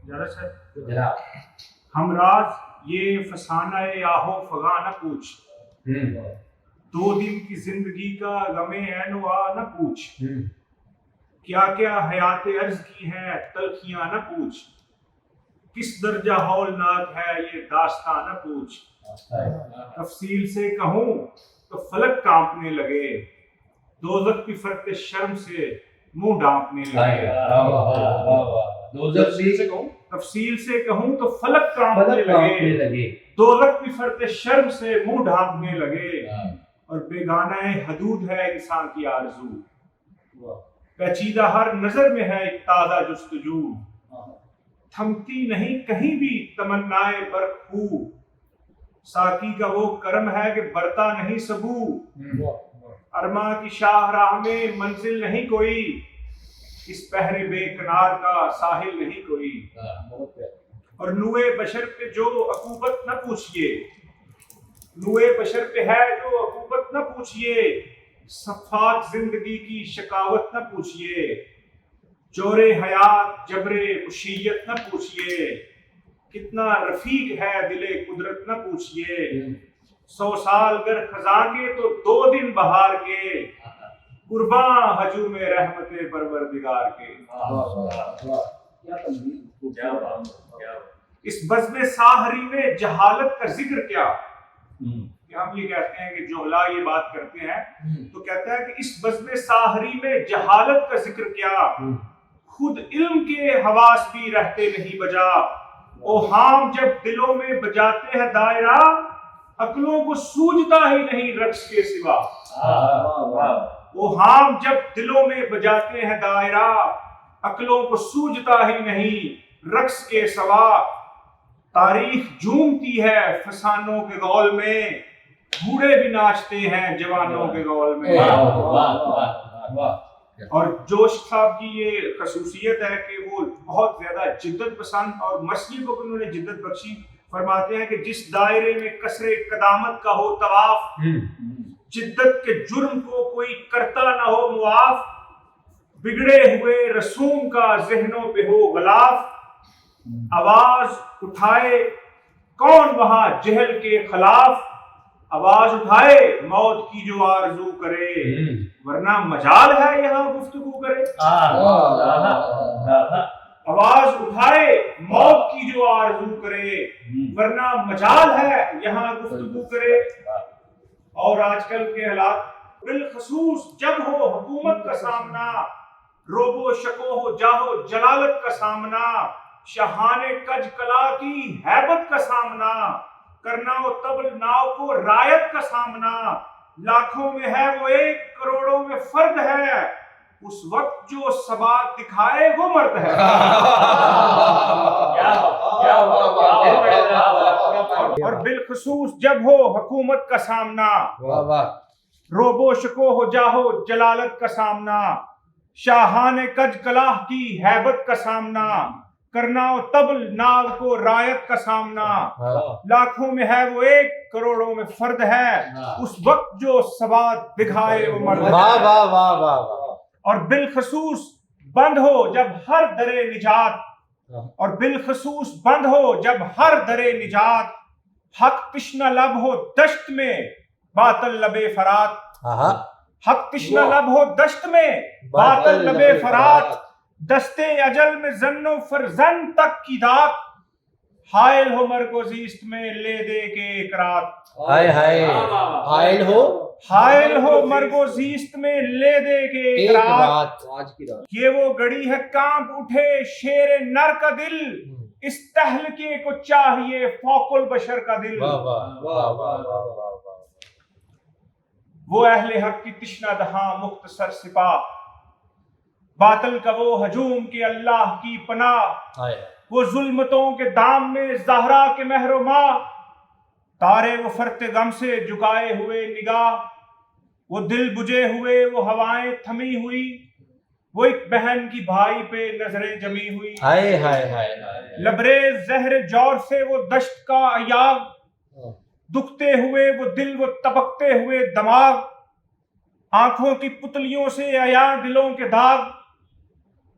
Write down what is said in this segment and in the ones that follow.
جناب ہمراز یہ فسانہ آہو فغاں نہ پوچھ، دو دن کی زندگی کا غم عین و آ نہ پوچھ، کیا کیا حیات عرض کی ہے تلخیاں نہ پوچھ، کس درجہ ہولناک ہے یہ داستاں نہ پوچھ، تفصیل سے کہوں تو فلک کانپنے لگے، دوزخ کی فرق شرم سے منہ ڈانپنے لگے، تفصیل سے کہوں تو فلک کانپنے لگے، دوزخ کی فرق شرم سے منہ ڈھانپنے لگے، اور بیگانہ حدود ہے انسان کی آرزو، پیچیدہ ہر نظر میں ہے ایک تازہ جستجو، تھمتی نہیں کہیں بھی تمنائے برخو، ساقی کا وہ کرم ہے کہ برتا نہیں سبو، ارماں کی شاہ راہ میں منزل نہیں کوئی، اس بحر بے کنار کا ساحل نہیں کوئی، اور نوئے بشر پہ جو عقوبت نہ پوچھئے، نوئے بشر پہ ہے جو عقوبت نہ پوچھئے، صفات زندگی کی شکاوت نہ پوچھئے، جور حیات جبر عشیت نہ پوچھئے، کتنا رفیق ہے دل قدرت نہ پوچھئے، 100 سال گر خزاں کے تو 2 دن بہار کے، قرباں ہجوم رحمت پروردگار کے۔ اس بزم ساحری میں جہالت کا ذکر کیا؟ کہ ہم یہ کہتے ہیں کہ جہلا یہ بات کرتے ہیں تو کہتا ہے کہ اس بزم ساحری میں جہالت کا ذکر کیا، خود علم کے حواس بھی رہتے نہیں بجا، اوہام جب دلوں میں بجاتے ہیں دائرہ، عقلوں کو سوجتا ہی نہیں رقص کے سوا، اوہام جب دلوں میں بجاتے ہیں دائرہ، عقلوں کو سوجتا ہی نہیں رقص کے سوا، تاریخ جھومتی ہے فسانوں کے غول میں، بوڑھے بھی ناچتے ہیں جوانوں کے غول میں۔ اور جوش صاحب کی یہ خصوصیت ہے کہ وہ بہت زیادہ جدت پسند اور مسجد کو بھی انہوں نے جدت بخشی، فرماتے ہیں کہ جس دائرے میں کثر قدامت کا ہو طواف، جدت کے جرم کو کوئی کرتا نہ ہو معاف، بگڑے ہوئے رسوم کا ذہنوں پہ ہو غلاف، آواز اٹھائے کون وہاں جہل کے خلاف، آواز اٹھائے موت کی جو آرزو کرے، ورنہ مجال ہے یہاں گفتگو کرے، آواز اٹھائے موت کی جو آرزو کرے، ورنہ مجال ہے یہاں گفتگو کرے۔ اور آج کل کے حالات بالخصوص جب ہو حکومت کا سامنا، روب و شکو ہو جاہو جلالت کا سامنا، شاہان کج کلا کی ہیبت کا سامنا، کرنا ہو طبل ناؤ کو رایت کا سامنا، لاکھوں میں ہے وہ ایک کروڑوں میں فرد ہے، اس وقت جو ثبات دکھائے وہ مرد ہے۔ اور بالخصوص جب ہو حکومت کا سامنا، روب و شکو ہو جاہو جلالت کا سامنا، شاہان کج کلاہ کی ہیبت کا سامنا، کرنا ہو طبل ناو کو رایت کا سامنا، لاکھوں میں ہے وہ ایک کروڑوں میں فرد ہے، اس وقت جو ثبات دکھائے وہ مرد ہے۔ اور بالخصوص بند ہو جب ہر در نجات، اور بالخصوص بند ہو جب ہر در نجات، حق تشنہ لب ہو دشت میں باطل لب فرات، حق تشنہ لب ہو دشت میں باطل لب فرات، دستے اجل میں زن و فرزن تک کی دات، حائل ہو مرگ و زیست میں لے دے کے ایک رات، حائل ہو مرگ و زیست میں لے دے کے ایک رات، یہ وہ گھڑی ہے کانپ اٹھے شیر نر کا دل، اس تہلکے کو چاہیے فوق البشر کا دل، وہ اہل حق کی تشنہ دہاں مختصر سپاہ، باطل کا وہ ہجوم کہ اللہ کی پناہ، وہ ظلمتوں کے دام میں زہرا کے مہر و ماہ، تارے وہ فرط غم سے جھکائے ہوئے نگاہ، وہ دل بجھے ہوئے وہ ہوائیں تھمی ہوئی، وہ ایک بہن کی بھائی پہ نظریں جمی ہوئی، لبریز زہر جور سے وہ دشت کا ایاغ، دکھتے ہوئے وہ دل وہ تبکتے ہوئے دماغ، آنکھوں کی پتلیوں سے عیاں دلوں کے داغ،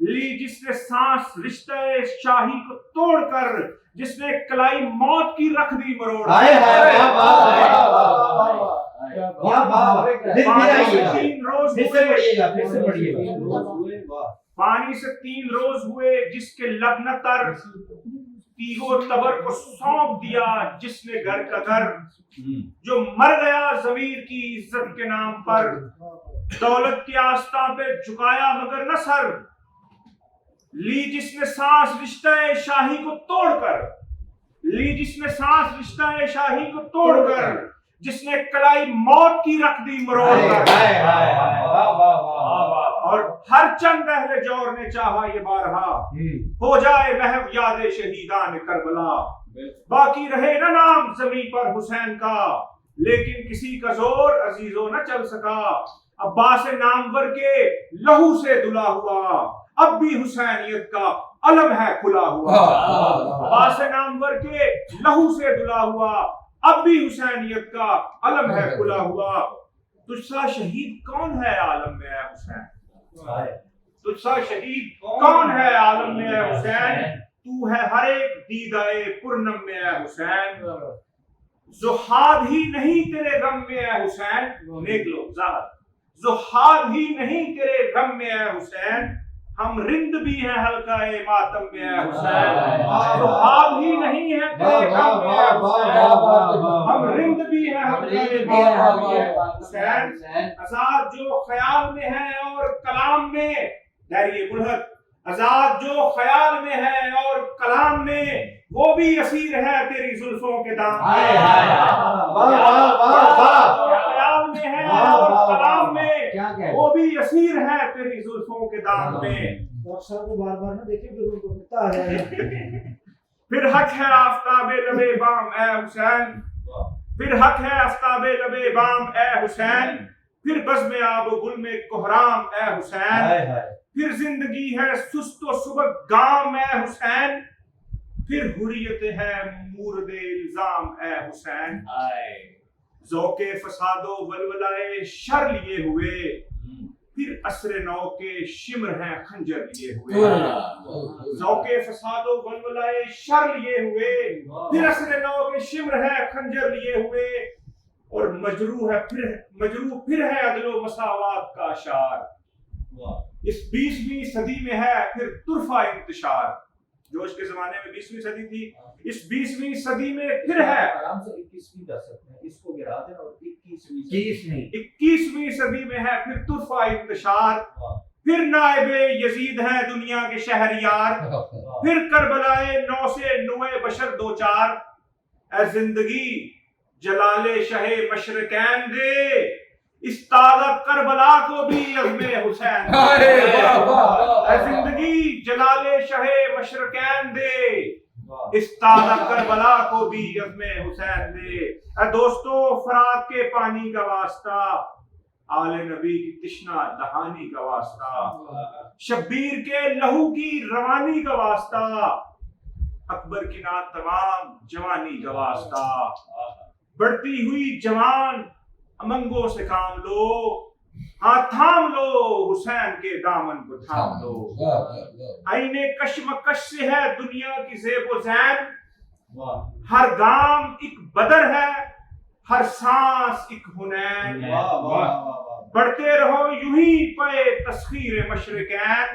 لی جس نے سانس رشتہ شاہی کو توڑ کر، جس نے کلائی موت کی رکھ دی مروڑ کر۔ پانی سے 3 روز ہوئے جس کے لب نہ تر، تیغ و تبر کو سونپ دیا جس نے گھر کا گھر، جو مر گیا ضمیر کی عزت کے نام پر، دولت کے آستاں پہ جھکایا مگر نہ سر۔ لی جس نے سانس رشتہ شاہی کو توڑ کر، لی جس نے سانس رشتہ شاہی کو توڑ کر، جس نے کلائی موت کی رکھ دی مروڑ کر۔ اور ہر چند اہل جور نے چاہا یہ بارہا، ہو جائے محو یاد شہیدان کربلا، باقی رہے نہ نام زمین پر حسین کا، لیکن کسی کا زور عزیزوں نہ چل سکا۔ عباس نامور کے لہو سے دھلا ہوا، اب بھی حسینیت کا علم ہے کھلا ہوا۔ عباس نامور کے لہو سے دھلا ہوا، اب بھی حسینیت کا علم ہے کھلا ہوا۔ تجھ سا شہید کون ہے عالم میں اے حسین، تجھ سا شہید کون ہے عالم میں اے حسین، تو ہے ہر ایک دیدائے پرنم میں اے حسین۔ زہاد ہی نہیں تیرے غم میں اے حسین، نیک لوگ زہاد، زہاد ہی نہیں تیرے غم میں اے حسین، ہم رند بھی ہیں حلقہ ماتم میں اے حسین۔ زہاد ہی نہیں ہے تیرے غم میں اے حسین، ہم رند بھی ہیں حلقہ ماتم میں اے حسین۔ آزاد جو خیال میں ہے اور کلام میں، دریئے بلہت، آزاد جو خیال میں ہے اور کلام میں، وہ بھی اسیر ہے تیری زلفوں کے دام میں۔ خیال میں ہے اور کلام میں، وہ بھی اسیر ہے تیری زلفوں کے دام میں۔ ڈاکٹر کو بار بار نہ دیکھیں پھر ان کو متا آ جائے۔ پھر حق ہے آفتاب لبے بام اے حسین، پھر حق ہے آفتاب لبے بام اے حسین، پھر بزم آب و گل میں کوہرام اے حسین، پھر زندگی ہے سست و سبک گام اے حسین، پھر حریت ہے مورد الزام اے حسین۔ ذوق فساد و ولولائے شر لیے ہوئے، پھر عصر نو کے شمر ہیں خنجر لیے ہوئے۔ ذوق فساد و ولولائے شر لیے ہوئے، پھر عصر نو کے شمر ہیں خنجر لیے ہوئے، اور مجروح پھر ہے عدل و مساوات کا اشعار۔ اس 20ویں صدی میں ہے پھر طرفہ انتشار، جوش کے زمانے میں 20ویں صدی تھی، اس 20ویں صدی میں پھر ہے، آرام سے 21ویں کر سکتے ہیں، اس کو گرا دیں اور 21ویں صدی میں ہے پھر طرفہ انتشار، پھر نائب یزید ہے دنیا کے شہریار، پھر کربلائے 9 سے 9 بشر 2-4، اے زندگی جلال شہ مشرقین دے، اس تازہ کربلا کو بھی عزم حسین دے۔ اے زندگی جلال شہ مشرقین دے، اس تازہ کربلا کو بھی عزم حسین دے۔ اے دوستو فرات کے پانی کا واسطہ، آل نبی کی تشنا دہانی کا واسطہ، شبیر کے لہو کی روانی کا واسطہ، اکبر کی نعت تمام جوانی کا واسطہ، بڑھتی ہوئی جوان امنگوں سے کام لو، ہاں تھام لو حسین کے دامن کو تھام لو۔ آئین کشمکش سے ہے دنیا کی زیب و زین، ہر گام ایک بدر ہے، ہر سانس ایک حنین۔ بڑھتے رہو یوں ہی پے تسخیر مشرقین،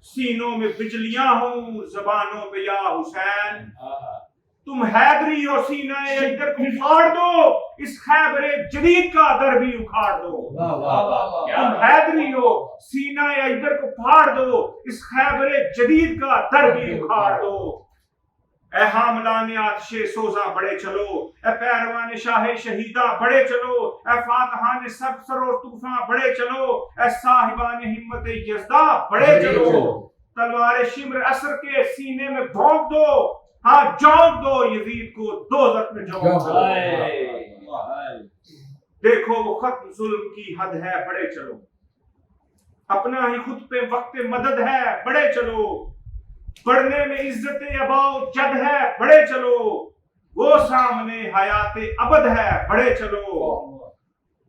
سینوں میں بجلیاں ہوں زبانوں پہ یا حسین۔ تم حیدری ہو سینہ ایدر کو پھاڑ دو، اس خیبر جدید کا در بھی اکھاڑ دو۔ تم حیدری ہو سینہ ایدر کو پھاڑ دو، اس خیبر جدید کا در بھی اکھاڑ دو۔ اے حاملان آتش سوزاں بڑے چلو، اے پیروان شاہ شہیداں بڑے چلو، اے فاتحان سب سر و طوفاں بڑے چلو، اے صاحبان ہمت یزدہ بڑے چلو۔ تلوار شمر عصر کے سینے میں بھونک دو، ہاں جونک دو یزید کو دوزخ میں جونک دو۔ دیکھو وہ ختم ظلم کی حد ہے بڑے چلو، اپنا ہی خود پہ وقت مدد ہے بڑے چلو، بڑھنے میں عزت اباؤ جد ہے بڑے چلو، وہ سامنے حیات ابد ہے بڑے چلو۔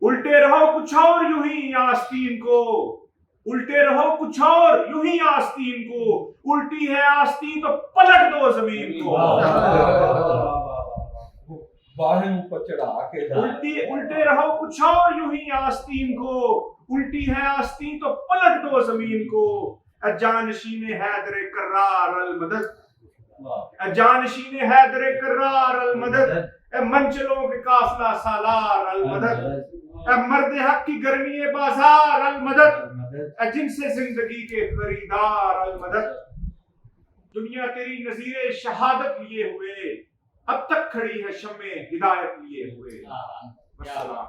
الٹے رہو کچھ اور یوں ہی آستین کو، الٹے رہو کچھ اور یوں ہی آستین کو، الٹی ہے آستین تو پلٹ دو زمین کو، باہیں اوپر چڑھا کے الٹے رہو کچھ اور یوں ہی آستین کو، الٹی ہے آستین تو پلٹ دو زمین کو، اے جانشین حیدر کرار المدد، اے جانشین حیدر کرار المدد، اے منچلوں کے قافلہ سالار المدد، اے مرد حق کی گرمی بازار المدد، اے جن سے زندگی کے خریدار المدد، دنیا تیری نظیر شہادت لیے ہوئے، اب تک کھڑی ہے شمع ہدایت لیے ہوئے۔ والسلام۔